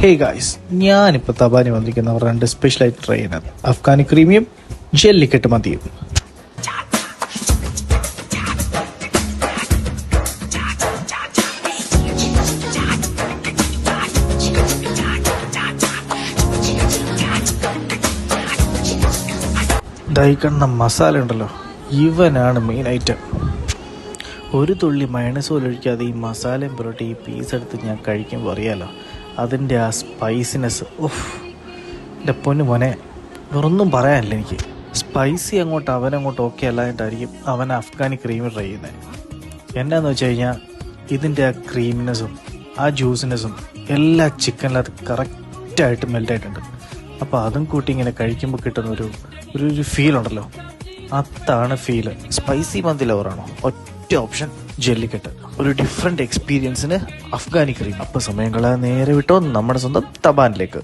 Hey guys, ഞാനിപ്പോൾ തബാനി വന്നിരിക്കുന്ന രണ്ട് സ്പെഷ്യലായിട്ട് ട്രൈ ചെയ്യുന്നത് അഫ്ഗാനി ക്രീമിയും ജെല്ലിക്കെട്ട് മതിയും. ദഹിക്കുന്ന മസാല ഉണ്ടല്ലോ, ഇവനാണ് മെയിൻ ഐറ്റം. ഒരു തുള്ളി മയണസ് പോലും ഒഴിക്കാതെ ഈ മസാലയും പുരട്ടി ഈ പീസ് എടുത്ത് ഞാൻ കഴിക്കുമ്പോൾ അറിയാലോ അതിൻ്റെ ആ സ്പൈസിനെസ്. എൻ്റെ പൊന്നു മോനെ, വേറൊന്നും പറയാനില്ല എനിക്ക്. സ്പൈസി അങ്ങോട്ട് അവനങ്ങോട്ട് ഓക്കെ അല്ലായിട്ടായിരിക്കും അവൻ അഫ്ഗാനി ക്രീം ട്രൈ ചെയ്യുന്നത്. എന്നാന്ന് വെച്ച് കഴിഞ്ഞാൽ ഇതിൻ്റെ ആ ക്രീമിനെസ്സും ആ ജ്യൂസിനെസ്സും എല്ലാ ചിക്കനിലത് കറക്റ്റായിട്ട് മെൽറ്റായിട്ടുണ്ട്. അപ്പോൾ അതും കൂട്ടി ഇങ്ങനെ കഴിക്കുമ്പോൾ കിട്ടുന്ന ഒരു ഫീൽ ഉണ്ടല്ലോ, അതാണ് ഫീല്. സ്പൈസി മന്തി ലവറാണോ, ഒറ്റ ഓപ്ഷൻ ജെല്ലിക്കെട്ട്. ഒരു ഡിഫറെൻറ്റ് എക്സ്പീരിയൻസിന് അഫ്ഗാനി ക്രീം. അപ്പോൾ സമയം കളയാതെ നേരെ വിട്ടോ നമ്മുടെ സ്വന്തം തബാനിലേക്ക്.